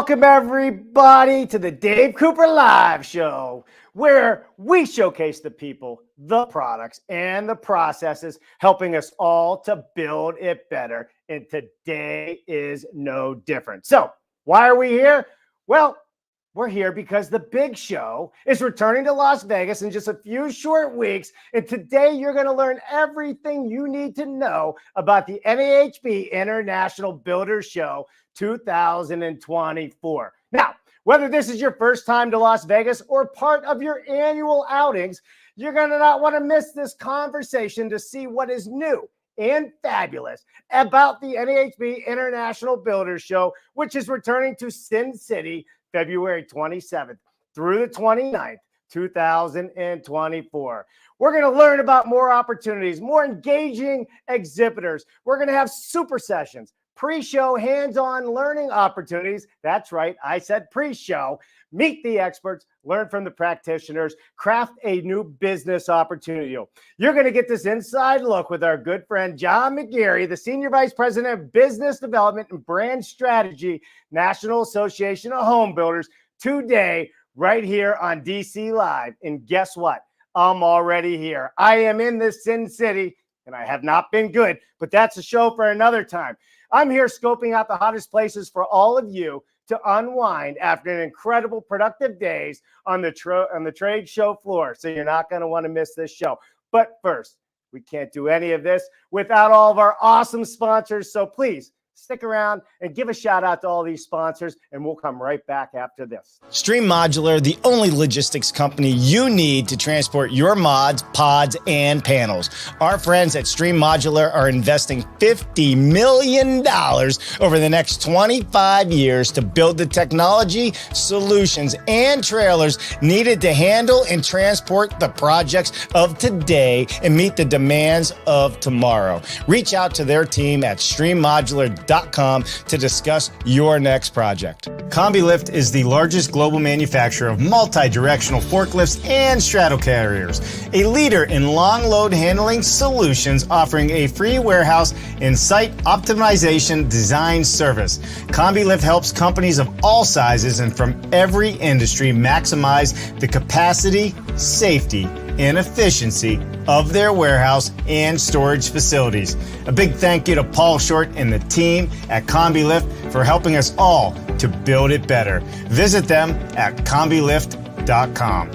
Welcome, everybody, to the Dave Cooper Live Show, where we showcase the people, the products, and the processes helping us all to build it better. And today is no different. So, why are we here? Well, we're here because the big show is returning to Las Vegas in just a few short weeks. And today you're going to learn everything you need to know about the NAHB International Builders Show 2024. Now, whether this is your first time to Las Vegas or part of your annual outings, you're going to not want to miss this conversation to see what is new and fabulous about the NAHB International Builders Show, which is returning to Sin City February 27th through the 29th, 2024. We're going to learn about more opportunities, more engaging exhibitors. We're going to have super sessions, pre-show hands-on learning opportunities. That's right, I said pre-show. Meet the experts, learn from the practitioners, craft a new business opportunity. You're going to get this inside look with our good friend John McGarry, the Senior Vice President of Business Development and Brand Strategy, National Association of Home Builders, today, right here on DC Live. And guess what? I'm already here. I am in this Sin City, and I have not been good, but that's a show for another time. I'm here scoping out the hottest places for all of you to unwind after an incredible productive days on the trade show floor. So you're not going to want to miss this show. But first, we can't do any of this without all of our awesome sponsors. So please stick around and give a shout out to all these sponsors, and we'll come right back after this. Stream Modular, the only logistics company you need to transport your mods, pods, and panels. Our friends at Stream Modular are investing $50 million over the next 25 years to build the technology, solutions, and trailers needed to handle and transport the projects of today and meet the demands of tomorrow. Reach out to their team at streammodular.com to discuss your next project. CombiLift is the largest global manufacturer of multi-directional forklifts and straddle carriers, a leader in long load handling solutions, offering a free warehouse and site optimization design service. CombiLift helps companies of all sizes and from every industry maximize the capacity, safety, and efficiency of their warehouse and storage facilities. A big thank you to Paul Short and the team at CombiLift for helping us all to build it better. Visit them at combilift.com.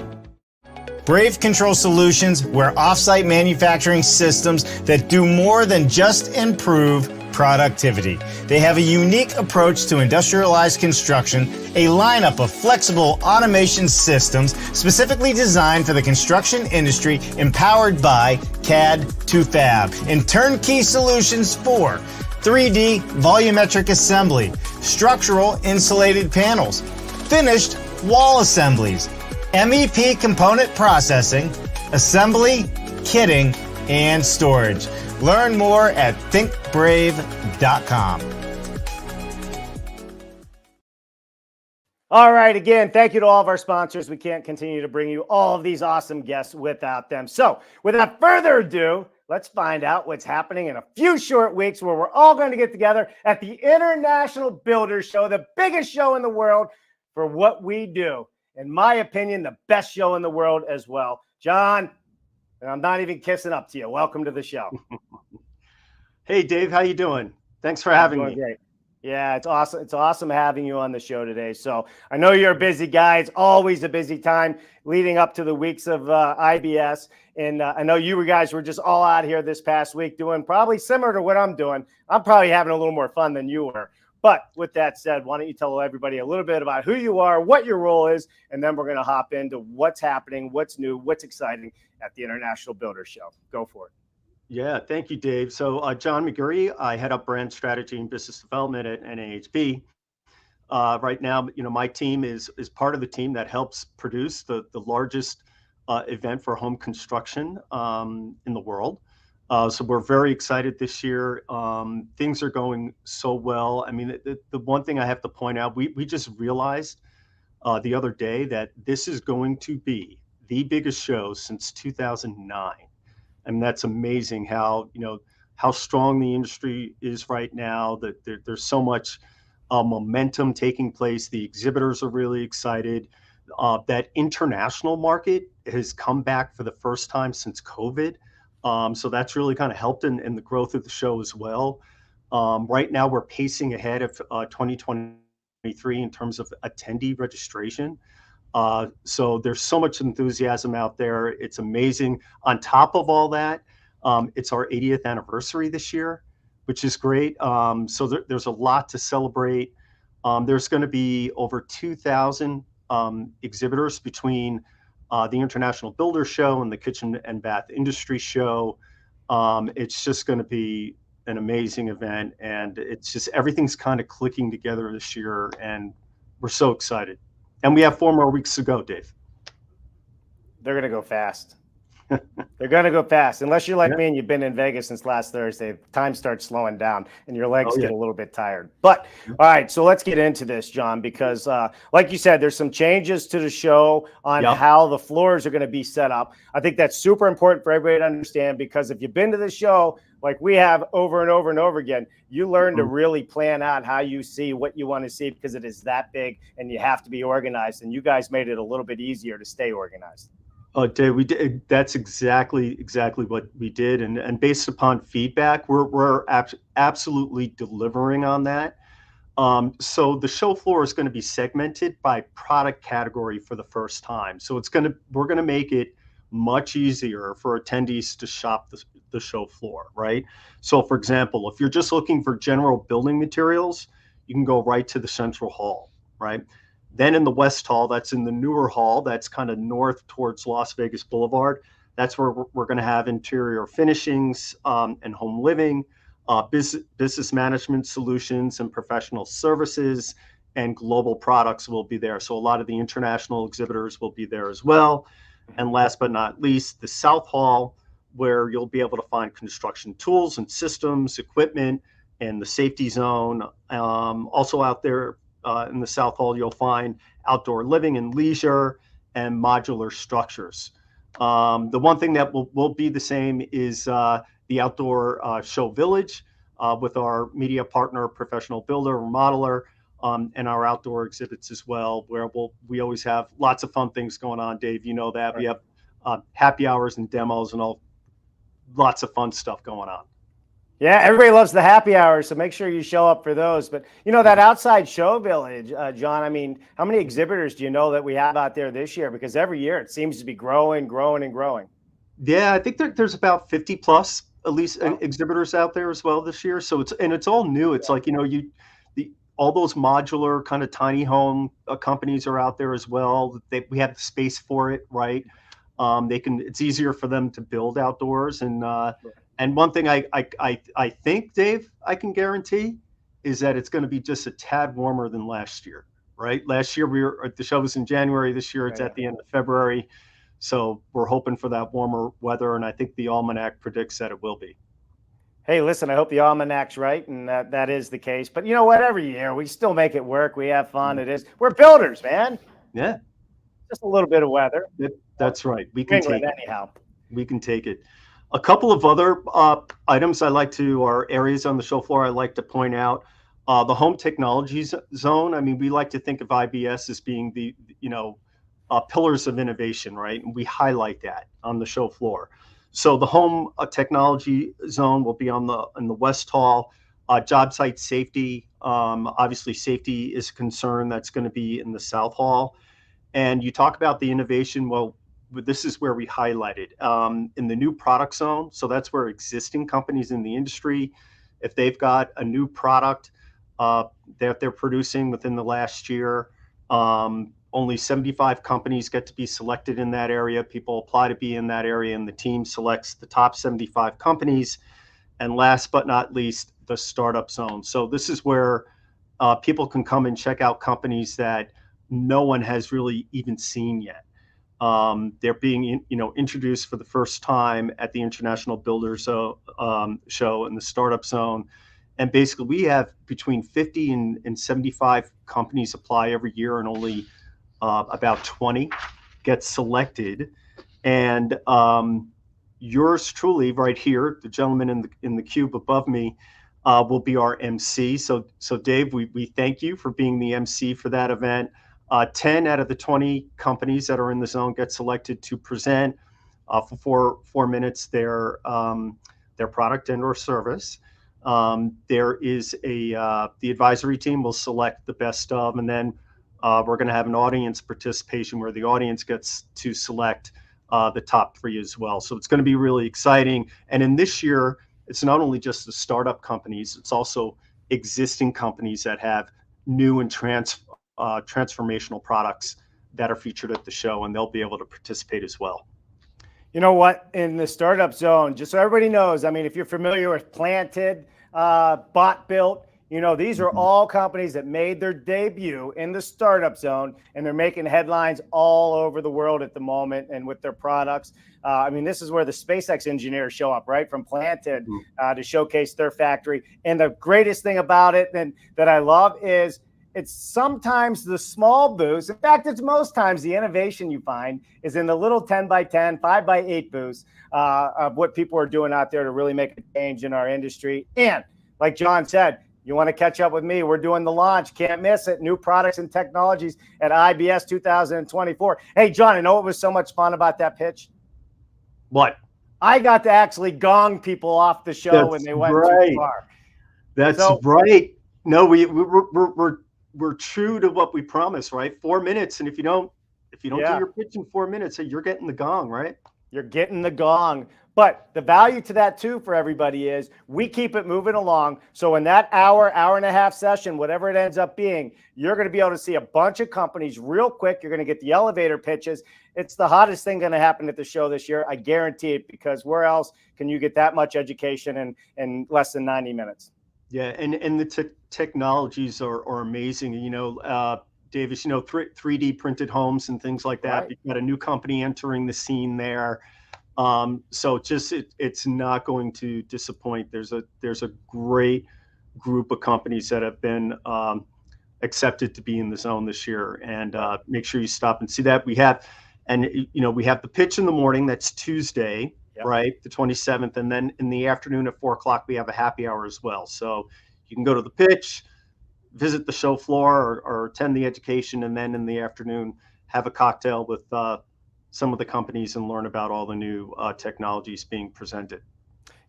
Brave Control Solutions, where offsite manufacturing systems that do more than just improve productivity. They have a unique approach to industrialized construction, a lineup of flexible automation systems specifically designed for the construction industry, empowered by CAD to Fab, and turnkey solutions for 3D volumetric assembly, structural insulated panels, finished wall assemblies, MEP component processing, assembly, kitting, and storage. Learn more at thinkbrave.com. All right, again, thank you to all of our sponsors. We can't continue to bring you all of these awesome guests without them. So without further ado, let's find out what's happening in a few short weeks where we're all going to get together at the International Builders Show, the biggest show in the world for what we do. In my opinion, the best show in the world as well. John, and I'm not even kissing up to you. Welcome to the show. Hey, Dave, how you doing? Thanks for having me. Great. Yeah, it's awesome. It's awesome having you on the show today. So I know you're a busy guy. It's always a busy time leading up to the weeks of IBS. And I know you guys were just all out here this past week doing probably similar to what I'm doing. I'm probably having a little more fun than you were. But with that said, why don't you tell everybody a little bit about who you are, what your role is, and then we're going to hop into what's happening, what's new, what's exciting at the International Builders Show. Go for it. Yeah, thank you, Dave. So John McGarry, I head up brand strategy and business development at NAHB. Right now, my team is part of the team that helps produce the largest event for home construction in the world. So we're very excited this year. Things are going so well. I mean, the one thing I have to point out, we just realized the other day that this is going to be the biggest show since 2009. I mean, that's amazing how strong the industry is right now, that there's so much momentum taking place. The exhibitors are really excited. That international market has come back for the first time since COVID. So that's really kind of helped in the growth of the show as well. Right now, we're pacing ahead of 2023 in terms of attendee registration. So there's so much enthusiasm out there. It's amazing. On top of all that, it's our 80th anniversary this year, which is great. So there's a lot to celebrate. There's going to be over 2,000 exhibitors between the International Builder Show and the Kitchen and Bath Industry Show. It's just going to be an amazing event, and it's just everything's kind of clicking together this year, and we're so excited. And we have 4 more weeks to go, Dave. They're going to go fast. They're going to go fast. Unless you're like Yeah. me and you've been in Vegas since last Thursday, time starts slowing down and your legs Oh, yeah. get a little bit tired. But all right, so let's get into this, John, because like you said, there's some changes to the show on Yep. how the floors are going to be set up. I think that's super important for everybody to understand, because if you've been to the show like we have over and over and over again, you learn to really plan out how you see what you want to see, because it is that big and you have to be organized. And you guys made it a little bit easier to stay organized. Dave, we did. That's exactly what we did, and based upon feedback, we're absolutely delivering on that. So the show floor is going to be segmented by product category for the first time. So we're going to make it much easier for attendees to shop the show floor, right? So for example, if you're just looking for general building materials, you can go right to the central hall, right? Then in the West Hall, that's in the newer hall, that's kind of north towards Las Vegas Boulevard. That's where we're going to have interior finishings and home living, business management solutions and professional services, and global products will be there. So a lot of the international exhibitors will be there as well. And last but not least, the South Hall, where you'll be able to find construction tools and systems, equipment, and the safety zone. Also out there, in the South Hall, you'll find outdoor living and leisure and modular structures. The one thing that will be the same is the outdoor show village with our media partner, professional builder, remodeler, and our outdoor exhibits as well, where we always have lots of fun things going on, Dave. You know that. We have happy hours and demos and lots of fun stuff going on. Yeah, everybody loves the happy hours, so make sure you show up for those. But, that outside show village, John, I mean, how many exhibitors do you know that we have out there this year? Because every year it seems to be growing. Yeah, I think there's about 50 plus, at least, exhibitors out there as well this year. So it's all new. It's like, all those modular kind of tiny home companies are out there as well. We have the space for it, right? It's easier for them to build outdoors. And one thing I think, Dave, I can guarantee is that it's going to be just a tad warmer than last year, right? Last year the show was in January. This year it's at the end of February. So we're hoping for that warmer weather, and I think the almanac predicts that it will be. Hey, listen, I hope the almanac's right, and that is the case. But you know what? Every year we still make it work. We have fun. We're builders, man. Yeah. Just a little bit of weather. That's right. We can take it. Anyhow. We can take it. A couple of other items or areas on the show floor I like to point out. The home technology zone. I mean, we like to think of IBS as being the pillars of innovation, right? And we highlight that on the show floor. So the home technology zone will be in the West Hall. Job site safety, obviously safety is a concern. That's going to be in the South Hall. And you talk about the innovation. Well, this is where we highlight it in the new product zone. So that's where existing companies in the industry, if they've got a new product that they're producing within the last year, only 75 companies get to be selected in that area. People apply to be in that area, and the team selects the top 75 companies. And last but not least, the startup zone. So this is where people can come and check out companies that no one has really even seen yet. They're being, introduced for the first time at the International Builders Show in the Startup Zone. And basically, we have between 50 and 75 companies apply every year, and only about 20 get selected. And yours truly, right here, the gentleman in the cube above me, will be our MC. So Dave, we thank you for being the MC for that event. 10 out of the 20 companies that are in the zone get selected to present for 4 minutes their product and or service. There is the advisory team will select the best of, and then we're going to have an audience participation where the audience gets to select the top 3 as well. So it's going to be really exciting. And in this year, it's not only just the startup companies, it's also existing companies that have new and transformational products that are featured at the show, and they'll be able to participate as well. You know what? In the startup zone, just so everybody knows, I mean, if you're familiar with Planted, Bot Built, you know, these are all companies that made their debut in the startup zone, and they're making headlines all over the world at the moment and with their products. I mean, this is where the SpaceX engineers show up, right? From Planted to showcase their factory. And the greatest thing about it and that I love is it's sometimes the small booths. In fact, it's most times the innovation you find is in the little 10 by 10, 5 by 8 booths of what people are doing out there to really make a change in our industry. And like John said, you want to catch up with me? We're doing the launch. Can't miss it. New products and technologies at IBS 2024. Hey, John, I know what was so much fun about that pitch? What? I got to actually gong people off the show when they went too far. That's right. No, we're true to what we promised, right? 4 minutes, and if you don't do your pitch in 4 minutes, you're getting the gong, right? You're getting the gong. But the value to that too for everybody is we keep it moving along. So in that hour and a half session, whatever it ends up being, you're going to be able to see a bunch of companies real quick. You're going to get the elevator pitches. It's the hottest thing going to happen at the show this year. I guarantee it, because where else can you get that much education in less than 90 minutes? Yeah, and the technologies are amazing. You know, Davis, you know, 3D printed homes and things like that. Right. You've got a new company entering the scene there. So just it's not going to disappoint. There's a great group of companies that have been accepted to be in the zone this year, and make sure you stop and see that. We have the pitch in the morning. That's Tuesday. Yep. Right, the 27th, and then in the afternoon at 4 o'clock we have a happy hour as well. So you can go to the pitch, visit the show floor, or attend the education, and then in the afternoon have a cocktail with some of the companies and learn about all the new technologies being presented.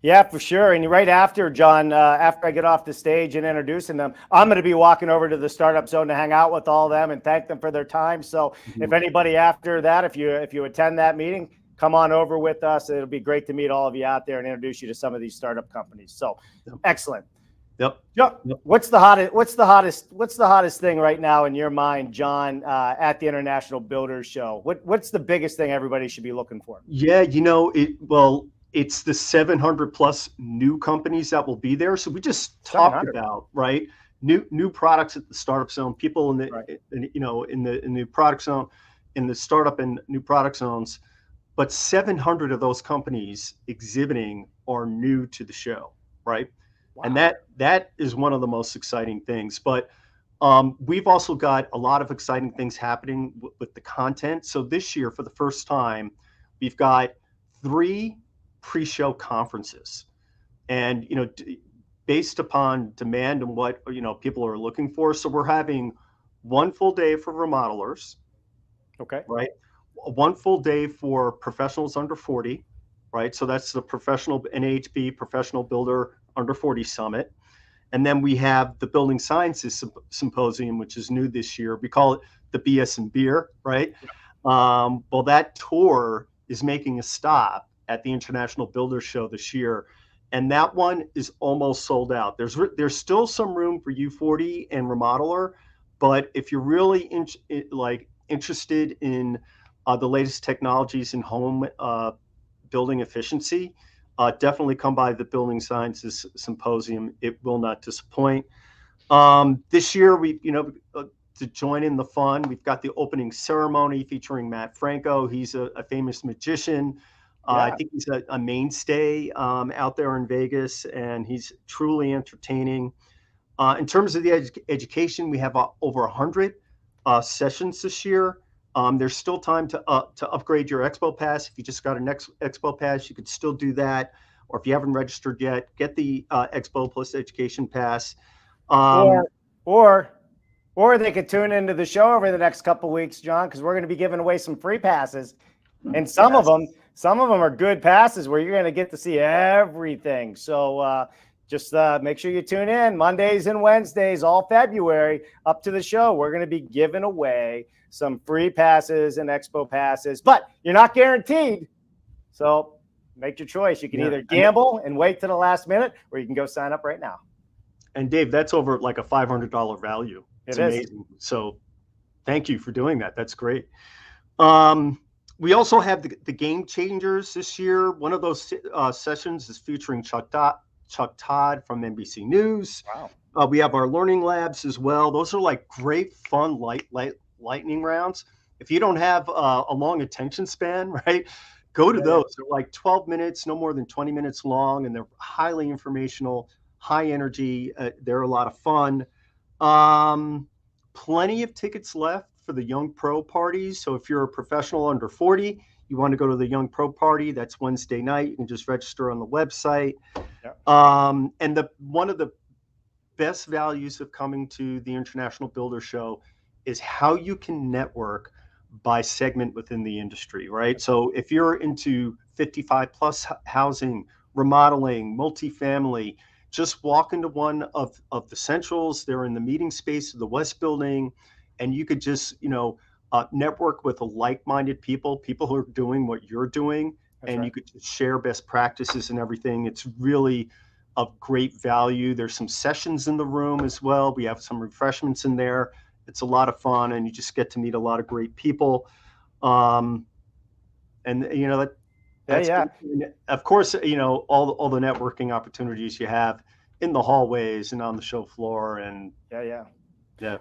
Yeah, for sure. And right after, John, after I get off the stage and introducing them, I'm going to be walking over to the startup zone to hang out with all of them and thank them for their time. So if anybody after that, if you attend that meeting, come on over with us. It'll be great to meet all of you out there and introduce you to some of these startup companies. So excellent. Yep. What's the hottest thing right now in your mind, John, at the International Builders Show? What's the biggest thing everybody should be looking for? Yeah, you know, it's the 700 plus new companies that will be there. So we just talked about, right, new products at the startup zone. People in the in the product zone, in the startup and new product zones. But 700 of those companies exhibiting are new to the show, right? Wow. And that is one of the most exciting things. But we've also got a lot of exciting things happening with the content. So this year, for the first time, we've got 3 pre-show conferences, and based upon demand and what people are looking for. So we're having 1 full day for remodelers, okay, right? 1 full day for professionals under 40, right? So that's the professional NAHB Professional Builder Under 40 Summit. And then we have the Building Sciences Symposium, which is new this year. We call it the BS and Beer, right? Well, that tour is making a stop at the International Builders Show this year. And that one is almost sold out. There's still some room for U40 and Remodeler, but if you're really interested in the latest technologies in home building efficiency, definitely come by the Building Sciences Symposium. It will not disappoint. This year, to join in the fun, we've got the opening ceremony featuring Matt Franco. He's a famous magician. I think he's a mainstay out there in Vegas, and he's truly entertaining. In terms of the education, we have over 100 sessions this year. There's still time to upgrade your Expo Pass. If you just got an Expo Pass, you could still do that. or if you haven't registered yet, get the Expo Plus Education Pass. Or, or, or they could tune into the show over the next couple of weeks, John, because we're going to be giving away some free passes, and some of them are good passes where you're going to get to see everything. So just make sure you tune in Mondays and Wednesdays, all February, up to the show. We're going to be giving away some free passes and Expo passes, but you're not guaranteed. So make your choice. You can either gamble and wait to the last minute, or you can go sign up right now. And Dave, that's over like a $500 value. It's amazing. So thank you for doing that. That's great. We also have the Game Changers this year. One of those sessions is featuring Chuck Todd from NBC News. Wow. We have our learning labs as well. Those are like great, fun, lightning rounds. If you don't have a long attention span, right, go to those. They're like 12 minutes, no more than 20 minutes long, and they're highly informational, high energy. They're a lot of fun. Plenty of tickets left for the Young Pro parties. So if you're a professional under 40, you want to go to the Young Pro party, that's Wednesday night. You can just register on the website. And one of the best values of coming to the International Builder Show is how you can network by segment within the industry, right? So if you're into 55 plus housing, remodeling, multifamily, just walk into one of the centrals. They're in the meeting space of the West Building, and you could just, network with like-minded people who are doing what you're doing. You could just share best practices and everything. It's really of great value. There's some sessions in the room as well. We have some refreshments in there. It's a lot of fun, and you just get to meet a lot of great people. Of course, all the networking opportunities you have in the hallways and on the show floor. And yeah.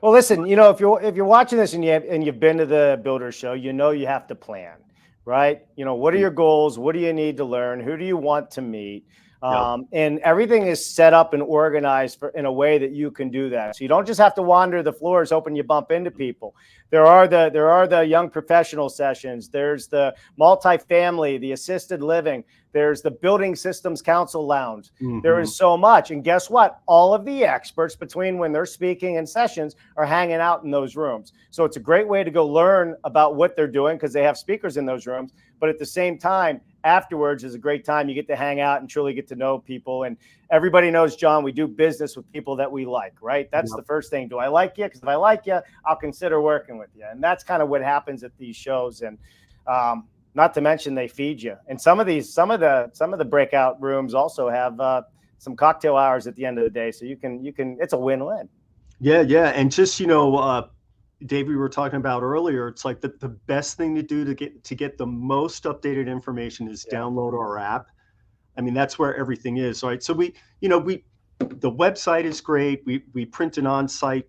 Well, listen, if you're watching this and you've been to the Builder Show, you have to plan, right? What are your goals? What do you need to learn? Who do you want to meet? And everything is set up and organized in a way that you can do that. So you don't just have to wander the floors hoping you bump into people. There are the young professional sessions. There's the multifamily, the assisted living. There's the Building Systems Council Lounge. Mm-hmm. There is so much. And guess what? All of the experts between when they're speaking and sessions are hanging out in those rooms. So it's a great way to go learn about what they're doing because they have speakers in those rooms. But at the same time, afterwards is a great time. You get to hang out and truly get to know people. And everybody knows, John, we do business with people that we like, right? That's the first thing. Do I like you? Because if I like you, I'll consider working with you. And that's kind of what happens at these shows. And not to mention they feed you. And some of the breakout rooms also have some cocktail hours at the end of the day. So you can it's a win-win. Yeah. And just, Dave, we were talking about earlier, it's like the best thing to do to get the most updated information is download our app. I mean, that's where everything is, right? So the website is great. We print an on-site,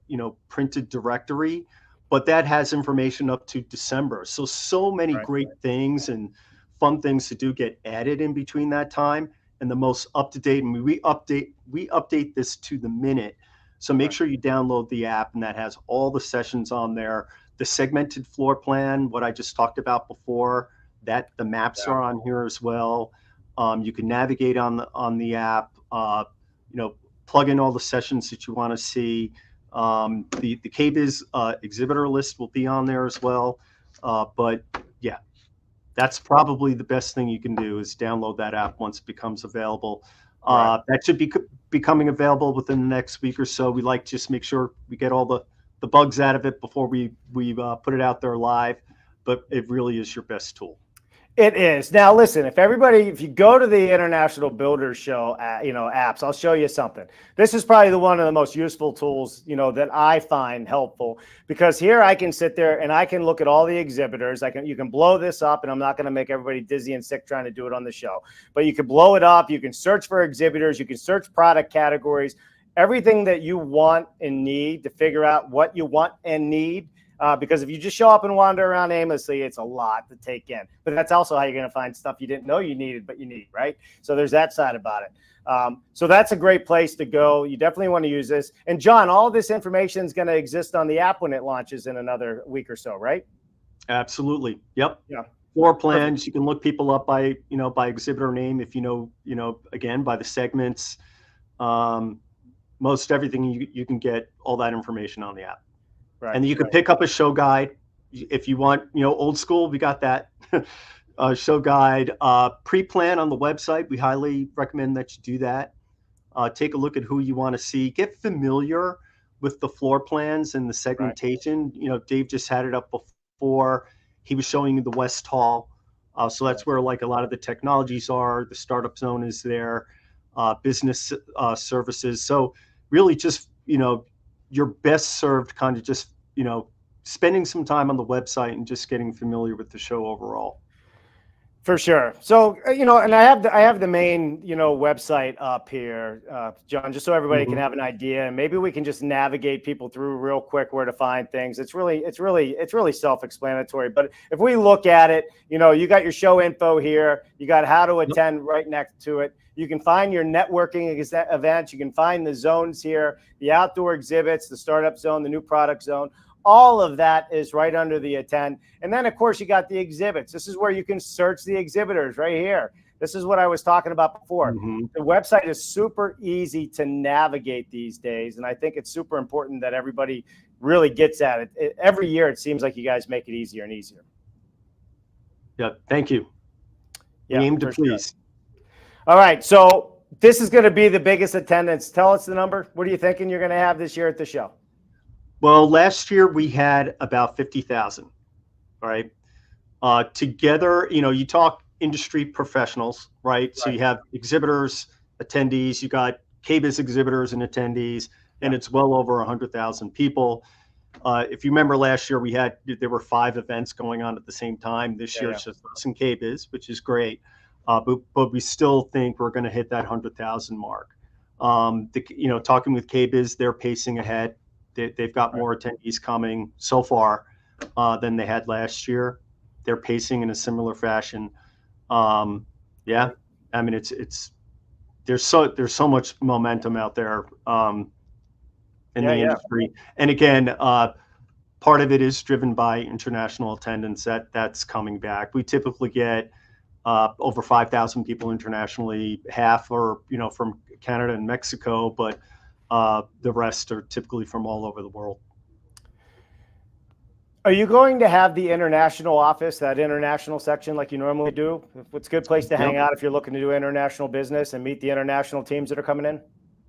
printed directory, but that has information up to December. So many great things and fun things to do get added in between that time. And the most up-to-date, and we update this to the minute. So make sure you download the app, and that has all the sessions on there. The segmented floor plan, what I just talked about before, that the maps are on here as well. You can navigate on the app. Plug in all the sessions that you want to see. The KBIS exhibitor list will be on there as well. But yeah, that's probably the best thing you can do is download that app once it becomes available. That should be becoming available within the next week or so. We like to just make sure we get all the bugs out of it before we put it out there live. But it really is your best tool. It is. Now, listen, if you go to the International Builders Show, apps, I'll show you something. This is probably one of the most useful tools, that I find helpful, because here I can sit there and I can look at all the exhibitors. You can blow this up, and I'm not going to make everybody dizzy and sick trying to do it on the show, but you can blow it up. You can search for exhibitors. You can search product categories, everything that you want and need to figure out what you want and need. Because if you just show up and wander around aimlessly, it's a lot to take in. But that's also how you're going to find stuff you didn't know you needed, but you need, right? So there's that side about it. So that's a great place to go. You definitely want to use this. And John, all of this information is going to exist on the app when it launches in another week or so, right? Absolutely. Yep. Yeah. floor plans. You can look people up by, by exhibitor name, if again, by the segments. Most everything you can get all that information on the app. Right. And you can pick up a show guide if you want, old school, we got that. Show guide, pre-plan on the website. We highly recommend that you do that. Take a look at who you want to see. Get familiar with the floor plans and the segmentation. Right. Dave just had it up before. He was showing you the West Hall. So that's where like a lot of the technologies are. The startup zone is there, business services. So really just, you're best served kind of just, spending some time on the website and just getting familiar with the show overall. For sure. So, and I have the main, website up here, John, just so everybody can have an idea, and maybe we can just navigate people through real quick where to find things. It's really self-explanatory. But if we look at it, you got your show info here, you got how to attend right next to it. You can find your networking events. You can find the zones here, the outdoor exhibits, the startup zone, the new product zone. All of that is right under the attend. And then, of course, you got the exhibits. This is where you can search the exhibitors right here. This is what I was talking about before. The website is super easy to navigate these days. And I think it's super important that everybody really gets at it. Every year, it seems like you guys make it easier and easier. Yeah, thank you. Yeah, we aim to please. Sure. All right. So this is going to be the biggest attendance. Tell us the number. What are you thinking you're going to have this year at the show? Well, last year we had about 50,000. All right. Together, you talk industry professionals, right? So you have exhibitors, attendees, you got KBIS exhibitors and attendees, and it's well over 100,000 people. If you remember last year, there were 5 events going on at the same time. This year it's just us and KBIS, which is great. But we still think we're going to hit that 100,000 mark. Talking with KBIS, they're pacing ahead. They've got more attendees coming so far than they had last year. They're pacing in a similar fashion. Yeah, I mean there's so much momentum out there in the industry. And again, part of it is driven by international attendance. That's coming back. We typically get over 5,000 people internationally. Half are from Canada and Mexico, but the rest are typically from all over the world. Are you going to have the international office, that international section like you normally do? It's a good place to hang out if you're looking to do international business and meet the international teams that are coming in?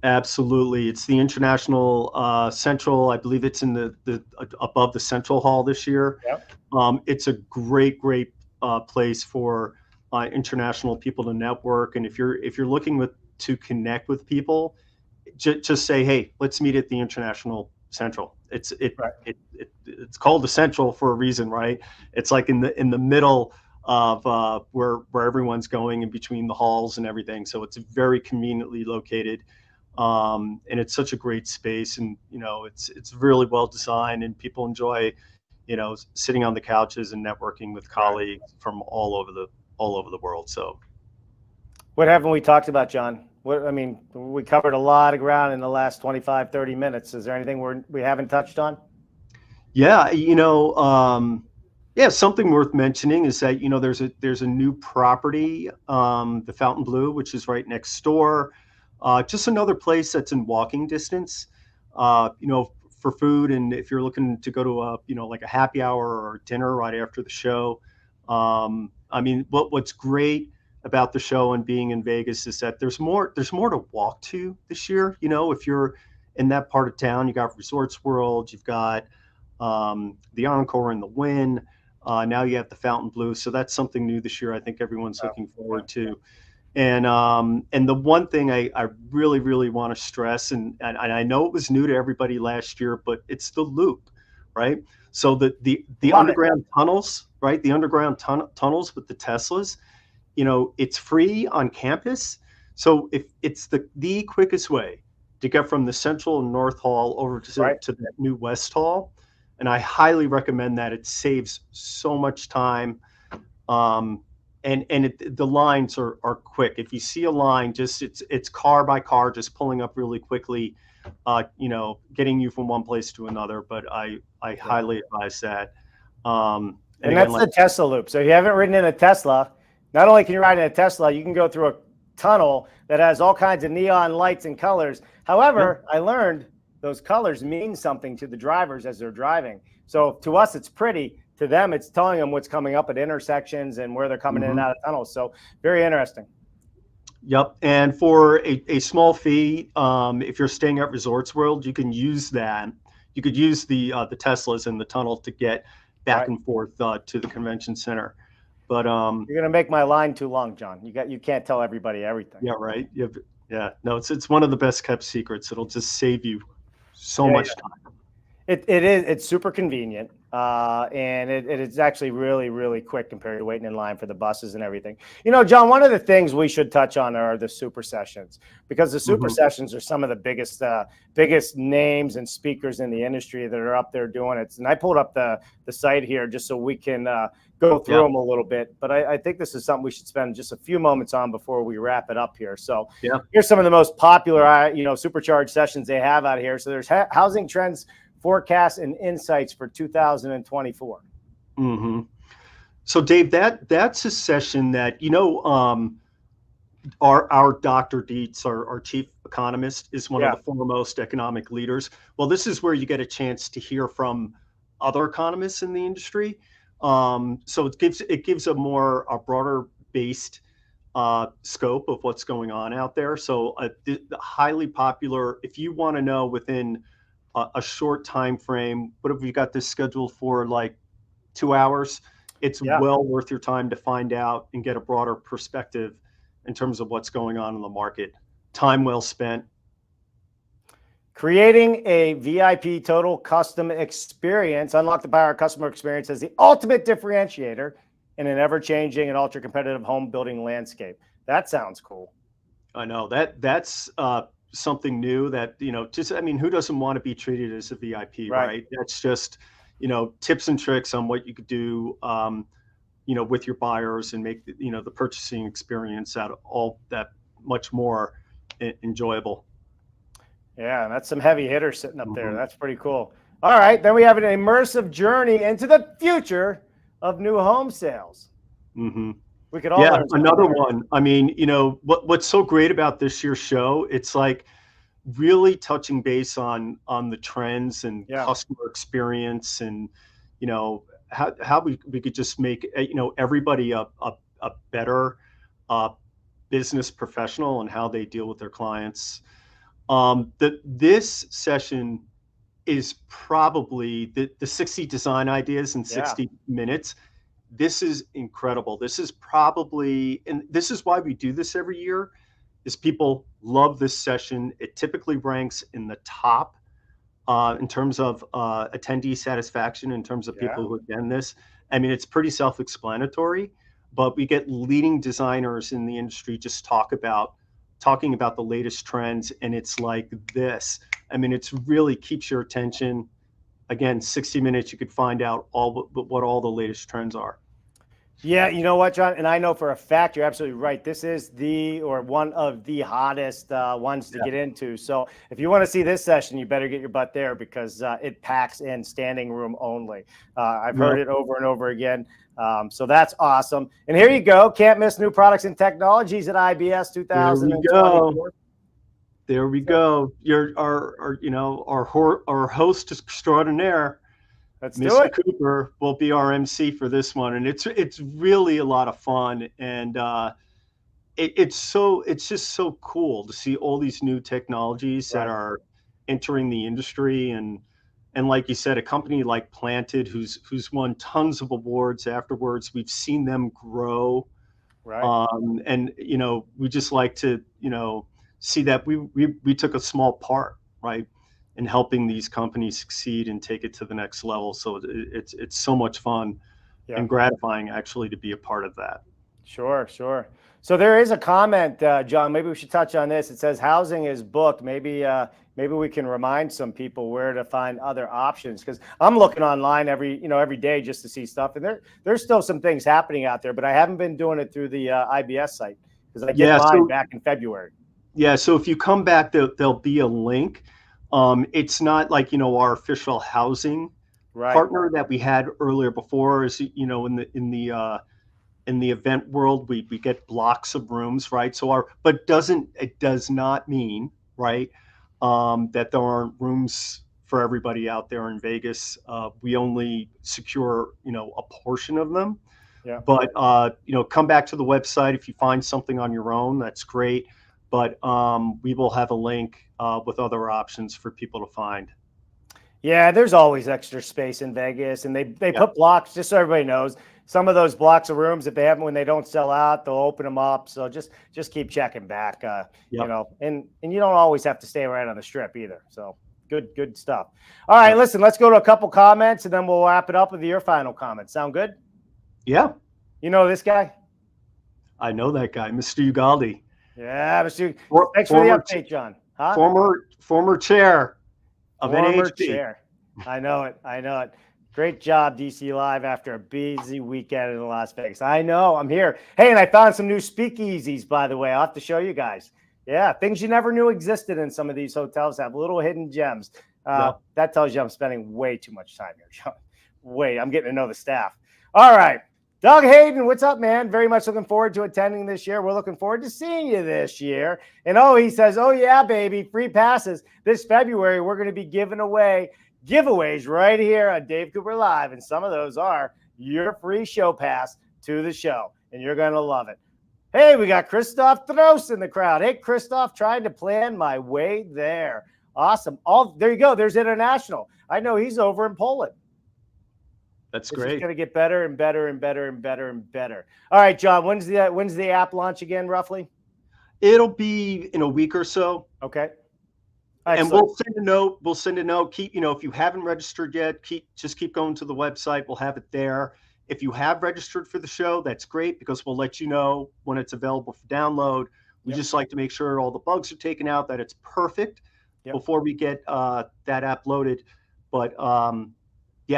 Absolutely. It's the international central. I believe it's in the above the central hall this year. It's a great place for international people to network. And if you're looking to connect with people, just say, hey, let's meet at the International Central. It's called the Central for a reason, right? It's like in the middle of where everyone's going, in between the halls and everything. So it's very conveniently located, and it's such a great space. And it's really well designed, and people enjoy, sitting on the couches and networking with colleagues from all over the world. So, what haven't we talked about, John? We covered a lot of ground in the last 25, 30 minutes. Is there anything we haven't touched on? Yeah, something worth mentioning is that, there's a new property, the Fontainebleau, which is right next door. Just another place that's in walking distance, for food. And if you're looking to go to like a happy hour or dinner right after the show. What's great about the show and being in Vegas is that there's more to walk to this year. If you're in that part of town, you got Resorts World, you've got the Encore and the Wynn. Now you have the Fontainebleau. So that's something new this year. I think everyone's looking forward to. And the one thing I really, really want to stress, and I know it was new to everybody last year, but it's the loop, right? So the underground tunnels, right? The underground tunnels with the Teslas. It's free on campus. So if it's the quickest way to get from the Central and North Hall over to that new West Hall. And I highly recommend that. It saves so much time. And the lines are quick. If you see a line, it's car by car, just pulling up really quickly, getting you from one place to another. But I highly advise that. And that's the Tesla loop. So if you haven't ridden in a Tesla, not only can you ride in a Tesla, you can go through a tunnel that has all kinds of neon lights and colors. However, I learned those colors mean something to the drivers as they're driving. So to us, it's pretty. To them, it's telling them what's coming up at intersections and where they're coming in and out of tunnels. So very interesting. Yep. And for a small fee, if you're staying at Resorts World, you can use that. You could use the Teslas in the tunnel to get back and forth to the convention center. But you're gonna make my line too long, John. You can't tell everybody everything. Yeah, right. Yeah. No, it's one of the best kept secrets. It'll just save you so much time. It's super convenient, and it is actually really, really quick compared to waiting in line for the buses and everything. You know, John, one of the things we should touch on are the super sessions, because the super sessions are some of the biggest names and speakers in the industry that are up there doing it. And I pulled up the site here just so we can go through them a little bit. But I think this is something we should spend just a few moments on before we wrap it up here. So here's some of the most popular, supercharged sessions they have out here. So there's housing trends, forecasts, and insights for 2024. So Dave, that's a session that, our Dr. Dietz, our chief economist, is one of the foremost economic leaders. Well, this is where you get a chance to hear from other economists in the industry. So it gives a broader based scope of what's going on out there. So the highly popular, if you want to know within a short time frame, what have we got this scheduled for, like 2 hours? It's well worth your time to find out and get a broader perspective in terms of what's going on in the market. Time well spent. Creating a VIP total custom experience. Unlock the power of customer experience as the ultimate differentiator in an ever-changing and ultra-competitive home building landscape. That sounds cool. I know that's something new that, who doesn't want to be treated as a VIP, right? That's just, tips and tricks on what you could do, with your buyers and make, the purchasing experience out of all that much more enjoyable. Yeah, that's some heavy hitters sitting up there. That's pretty cool. All right, then we have an immersive journey into the future of new home sales. We could all learn another one. I mean, what's so great about this year's show, it's like really touching base on the trends and customer experience, and how we could just make everybody a better business professional and how they deal with their clients. This session is probably the 60 design ideas in 60 minutes. This is incredible. This is probably, and this is why we do this every year, is people love this session. It typically ranks in the top in terms of attendee satisfaction, in terms of people who attend this. I mean, it's pretty self-explanatory, but we get leading designers in the industry just talking about the latest trends, and it's like this. I mean, it's really keeps your attention. Again, 60 minutes, you could find out what all the latest trends are. Yeah, you know what, John? And I know for a fact you're absolutely right. This is one of the hottest ones to get into. So if you want to see this session, you better get your butt there, because it packs in standing room only. I've heard it over and over again. So that's awesome. And here you go. Can't miss new products and technologies at IBS 2024. There we go. You're our host extraordinaire, Mr. Cooper, will be our MC for this one, and it's really a lot of fun, and it's just so cool to see all these new technologies that are entering the industry, and like you said, a company like Planted, who's won tons of awards afterwards. We've seen them grow, and we just like to see that we took a small part, in helping these companies succeed and take it to the next level. So it's so much fun and gratifying, actually, to be a part of that. Sure. So there is a comment, John. Maybe we should touch on this. It says housing is booked. Maybe we can remind some people where to find other options, because I'm looking online every day just to see stuff, and there's still some things happening out there, but I haven't been doing it through the IBS site, because I get mine back in February. Yeah. So if you come back, there'll be a link. It's not like, our official housing Right. partner that we had earlier before is, in the event world, we get blocks of rooms, right? But it does not mean, right, that there aren't rooms for everybody out there in Vegas. We only secure, a portion of them. Yeah. But come back to the website if you find something on your own. That's great. But we will have a link with other options for people to find. Yeah, there's always extra space in Vegas, and they put blocks, just so everybody knows. Some of those blocks of rooms, if they haven't, when they don't sell out, they'll open them up. So just keep checking back, you know, and you don't always have to stay right on the strip either. So good stuff. All right, listen, let's go to a couple comments, and then we'll wrap it up with your final comments. Sound good? Yeah. You know this guy? I know that guy, Mr. Ugaldi. Yeah, Mr. Thanks for the update, John. Huh? Former chair of Former NAHB. chair. I know it. Great job, DC Live, after a busy weekend in Las Vegas. I know, I'm here. Hey, and I found some new speakeasies, by the way. I'll have to show you guys. Yeah, things you never knew existed in some of these hotels have little hidden gems. That tells you I'm spending way too much time here, John. I'm getting to know the staff. All right. Doug Hayden, what's up, man? Very much looking forward to attending this year. We're looking forward to seeing you this year. And he says, oh, yeah, baby, free passes. This February, we're going to be giving away giveaways right here on Dave Cooper Live. And some of those are your free show pass to the show. And you're going to love it. Hey, we got Christoph Thros in the crowd. Hey, Christoph, trying to plan my way there. Awesome. There you go. There's International. I know he's over in Poland. That's great. It's going to get better and better and better and better and better. All right, John, when's the app launch again, roughly? It'll be in a week or so. Okay. Excellent. And we'll send a note. Keep, if you haven't registered yet, just keep going to the website. We'll have it there. If you have registered for the show, that's great, because we'll let you know when it's available for download. We just like to make sure all the bugs are taken out, that it's perfect before we get that app loaded. But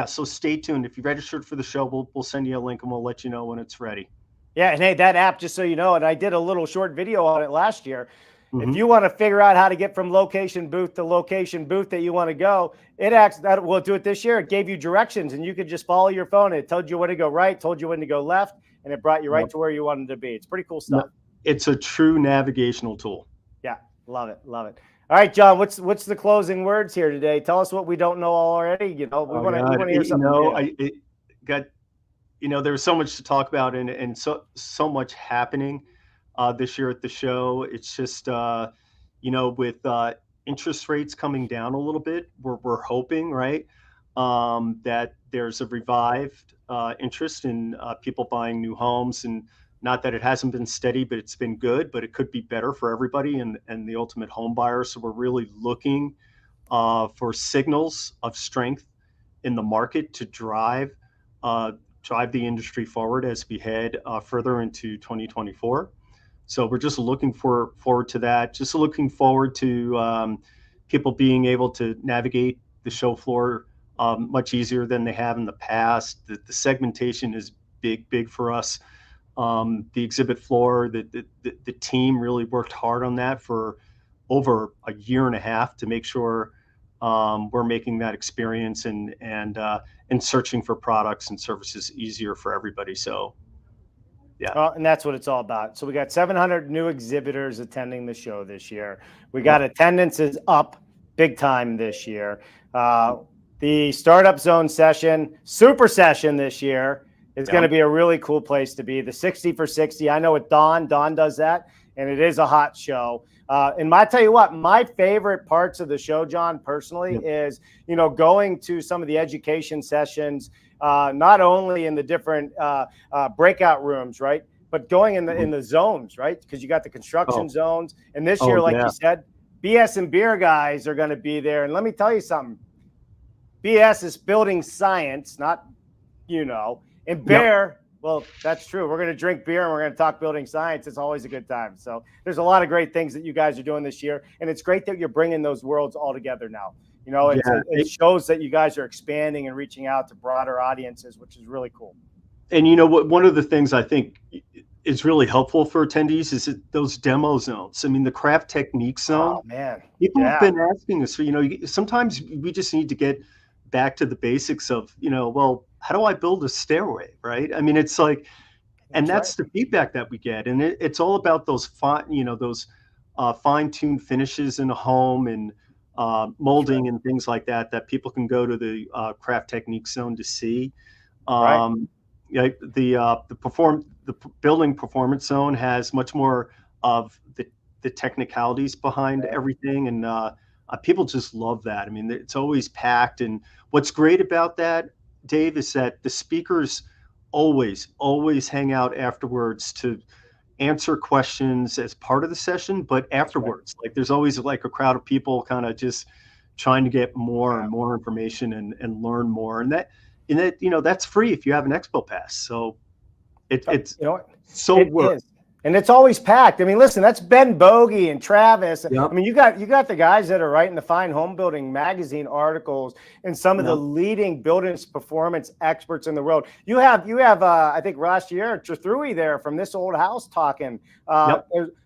so stay tuned. If you registered for the show, we'll send you a link and we'll let you know when it's ready. Yeah, and hey, that app, just so you know, and I did a little short video on it last year. If you want to figure out how to get from location booth to location booth that you want to go, we'll do it this year. It gave you directions, and you could just follow your phone. It told you when to go right, told you when to go left, and it brought you right to where you wanted to be. It's pretty cool stuff. It's a true navigational tool. Yeah, love it. All right, John, what's the closing words here today? Tell us what we don't know already. We want to hear something. There's so much to talk about and so much happening this year at the show. It's just with interest rates coming down a little bit, we're hoping, right, that there's a revived interest in people buying new homes. And not that it hasn't been steady, but it's been good, but it could be better for everybody and the ultimate home buyer. So we're really looking for signals of strength in the market to drive the industry forward as we head further into 2024. So we're just looking forward to that. Just looking forward to people being able to navigate the show floor much easier than they have in the past. The segmentation is big for us. The exhibit floor, the team really worked hard on that for over a year and a half to make sure we're making that experience and searching for products and services easier for everybody. So, yeah. And that's what it's all about. So we got 700 new exhibitors attending the show this year. We got attendance is up big time this year. The Startup Zone session, super session this year is going to be a really cool place to be. The 60 for 60. I know with Don does that, and it is a hot show. And I tell you what, my favorite parts of the show, John, personally, is, going to some of the education sessions, not only in the different breakout rooms, right, but going in the zones, right, because you got the construction zones. And this year, like you said, BS and beer guys are going to be there. And let me tell you something. BS is building science, not, and beer, well, that's true. We're going to drink beer and we're going to talk building science. It's always a good time. So there's a lot of great things that you guys are doing this year. And it's great that you're bringing those worlds all together now. It shows that you guys are expanding and reaching out to broader audiences, which is really cool. And one of the things I think is really helpful for attendees is those demo zones. I mean, the craft technique zone. Oh, man. People have been asking us, sometimes we just need to get back to the basics of, well, how do I build a stairway, right? I mean, it's like, and that's the feedback that we get, and it's all about those fine-tuned finishes in a home and molding and things like that people can go to the Craft Technique Zone to see. The building performance zone has much more of the technicalities behind everything, and people just love that. I mean, it's always packed, and what's great about that, Dave, is that the speakers always hang out afterwards to answer questions as part of the session, but afterwards, like there's always like a crowd of people kind of just trying to get more and more information and learn more, and that's free if you have an Expo Pass. So it's so worth. And it's always packed. I mean, listen, that's Ben Bogey and Travis. Yep. I mean, you got the guys that are writing the Fine Home Building magazine articles and some of the leading building performance experts in the world. You have I think last year Trithrui there from This Old House talking.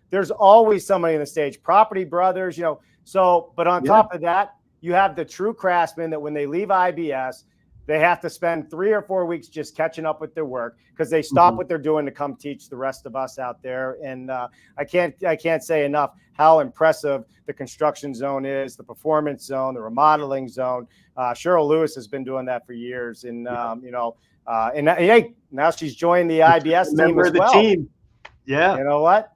There's always somebody on the stage. Property Brothers, So, but on top of that, you have the true craftsmen that when they leave IBS, they have to spend 3 or 4 weeks just catching up with their work because they stop what they're doing to come teach the rest of us out there. And I can't say enough how impressive the construction zone is, the performance zone, the remodeling zone. Cheryl Lewis has been doing that for years, and now she's joined the IBS team as well. Team. Yeah, you know what?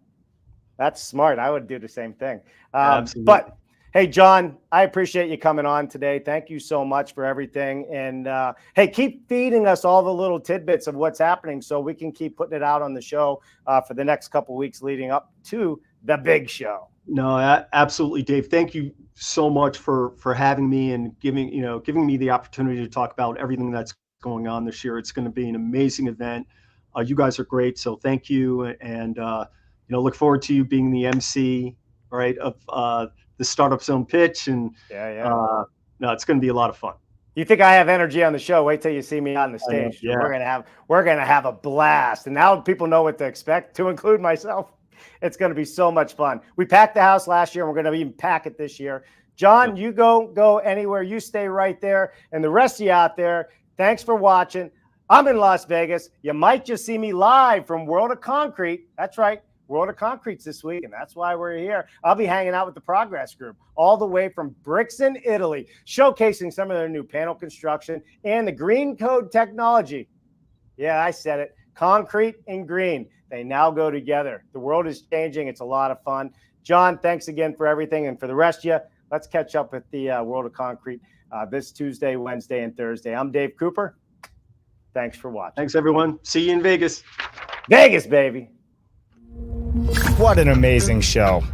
That's smart. I would do the same thing. Absolutely. But hey, John, I appreciate you coming on today. Thank you so much for everything. And hey, keep feeding us all the little tidbits of what's happening so we can keep putting it out on the show for the next couple of weeks leading up to the big show. No, absolutely, Dave. Thank you so much for having me and giving me the opportunity to talk about everything that's going on this year. It's going to be an amazing event. You guys are great. So thank you. And, look forward to you being the MC, right, of the Startup Zone pitch, and no, it's going to be a lot of fun. You think I have energy on the show? Wait till you see me on the stage. We're gonna have a blast, and now people know what to expect, to include myself. It's going to be so much fun. We packed the house last year, and we're going to even pack it this year. John, you go anywhere. You stay right there, and the rest of you out there, thanks for watching. I'm in Las Vegas. You might just see me live from World of Concrete. That's right. World of Concrete's this week, and that's why we're here. I'll be hanging out with the Progress Group all the way from Brixen, Italy, showcasing some of their new panel construction and the green code technology. Yeah, I said it. Concrete and green. They now go together. The world is changing. It's a lot of fun. John, thanks again for everything. And for the rest of you, let's catch up with the World of Concrete this Tuesday, Wednesday, and Thursday. I'm Dave Cooper. Thanks for watching. Thanks, everyone. See you in Vegas. Vegas, baby. What an amazing show.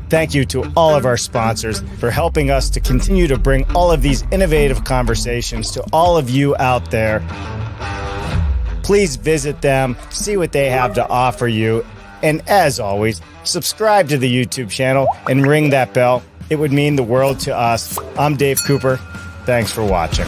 Thank you to all of our sponsors for helping us to continue to bring all of these innovative conversations to all of you out there. Please visit them, see what they have to offer you, and as always, subscribe to the YouTube channel and ring that bell. It would mean the world to us. I'm Dave Cooper. Thanks for watching.